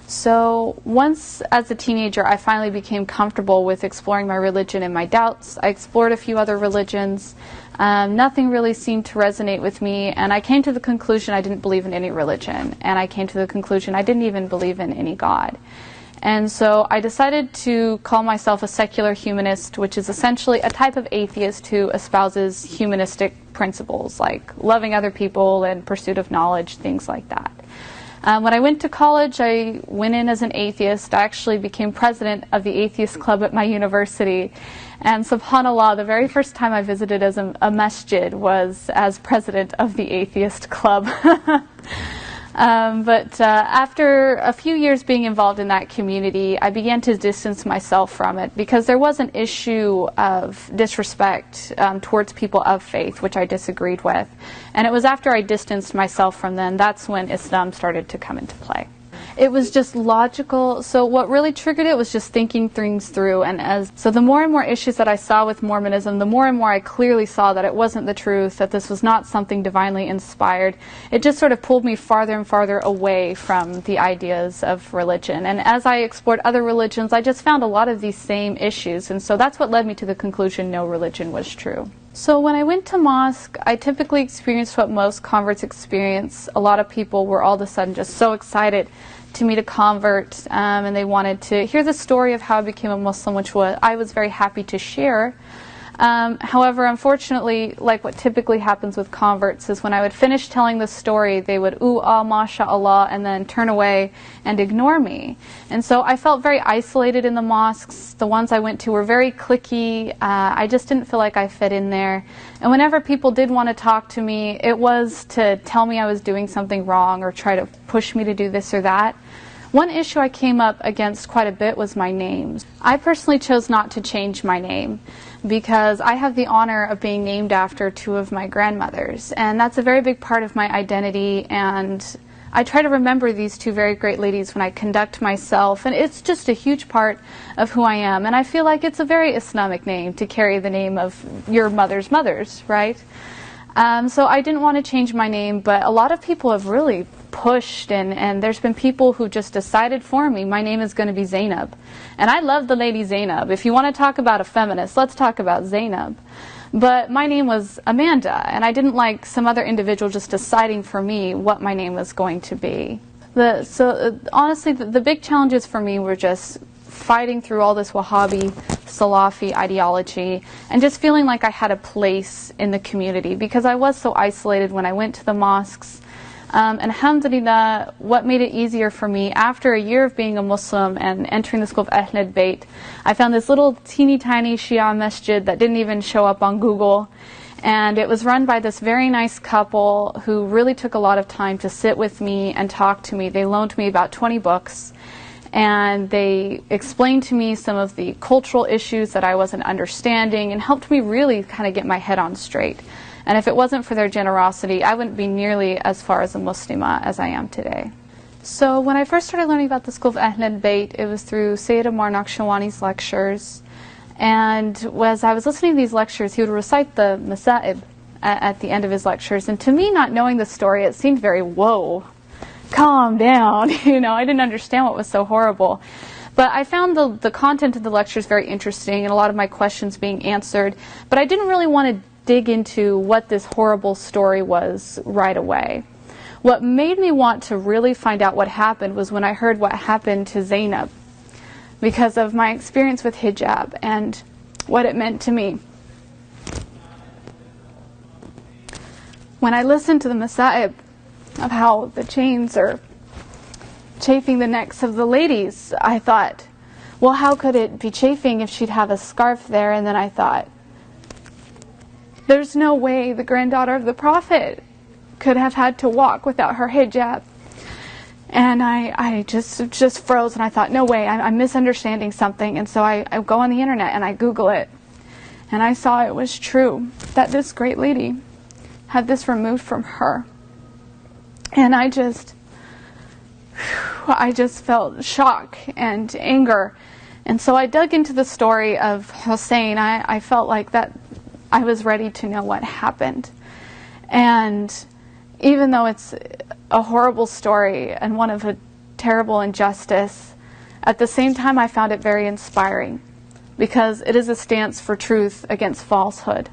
So once as a teenager I finally became comfortable with exploring my religion and my doubts. I explored a few other religions. Nothing really seemed to resonate with me, and I came to the conclusion I didn't believe in any religion, and I came to the conclusion I didn't even believe in any God. And so I decided to call myself a secular humanist, which is essentially a type of atheist who espouses humanistic principles like loving other people and pursuit of knowledge, things like that. When I went to college, I went in as an atheist. I actually became president of the atheist club at my university. And subhanAllah, the very first time I visited as a masjid was as president of the atheist club. But after a few years being involved in that community, I began to distance myself from it because there was an issue of disrespect towards people of faith, which I disagreed with. And it was after I distanced myself from them, that's when Islam started to come into play. It was just logical. So what really triggered it was just thinking things through. And so the more and more issues that I saw with Mormonism, the more and more I clearly saw that it wasn't the truth, that this was not something divinely inspired. It just sort of pulled me farther and farther away from the ideas of religion. And as I explored other religions, I just found a lot of these same issues. And so that's what led me to the conclusion no religion was true. So when I went to mosque, I typically experienced what most converts experience. A lot of people were all of a sudden just so excited to meet a convert, and they wanted to hear the story of how I became a Muslim, which I was very happy to share. However, unfortunately, like what typically happens with converts is when I would finish telling the story, they would ooh, ah, mashallah, and then turn away and ignore me. And so I felt very isolated in the mosques. The ones I went to were very cliquey. I just didn't feel like I fit in there. And whenever people did want to talk to me, it was to tell me I was doing something wrong or try to push me to do this or that. One issue I came up against quite a bit was my name. I personally chose not to change my name because I have the honor of being named after two of my grandmothers, and that's a very big part of my identity, and I try to remember these two very great ladies when I conduct myself, and it's just a huge part of who I am. And I feel like it's a very Islamic name to carry the name of your mother's mothers, right? So I didn't want to change my name, but a lot of people have really pushed, and there's been people who just decided for me my name is going to be Zainab. And I love the lady Zainab. If you want to talk about a feminist, let's talk about Zainab. But my name was Amanda, and I didn't like some other individual just deciding for me what my name was going to be. Honestly, the big challenges for me were just fighting through all this Wahhabi, Salafi ideology, and just feeling like I had a place in the community because I was so isolated when I went to the mosques. And alhamdulillah, what made it easier for me, after a year of being a Muslim and entering the school of Ahlul I found this little teeny tiny Shia masjid that didn't even show up on Google. And it was run by this very nice couple who really took a lot of time to sit with me and talk to me. They loaned me about 20 books. And they explained to me some of the cultural issues that I wasn't understanding and helped me really kind of get my head on straight. And if it wasn't for their generosity, I wouldn't be nearly as far as a Muslimah as I am today. So when I first started learning about the school of Ahlul Bayt, it was through Sayyid Ammar Naqshbandhi's lectures. And as I was listening to these lectures, he would recite the Masajid at the end of his lectures. And to me, not knowing the story, it seemed very, whoa, calm down. I didn't understand what was so horrible. But I found the content of the lectures very interesting and a lot of my questions being answered. But I didn't really want to dig into what this horrible story was right away. What made me want to really find out what happened was when I heard what happened to Zainab, because of my experience with hijab and what it meant to me. When I listened to the Masa'ib of how the chains are chafing the necks of the ladies, I thought, well, how could it be chafing if she'd have a scarf there? And then I thought, there's no way the granddaughter of the Prophet could have had to walk without her hijab. And I just froze, and I thought, no way, I'm misunderstanding something. And so I go on the internet and I Google it. And I saw it was true, that this great lady had this removed from her. And I just felt shock and anger. And so I dug into the story of Hussein. I felt like that I was ready to know what happened. And even though it's a horrible story and one of a terrible injustice, at the same time I found it very inspiring because it is a stance for truth against falsehood.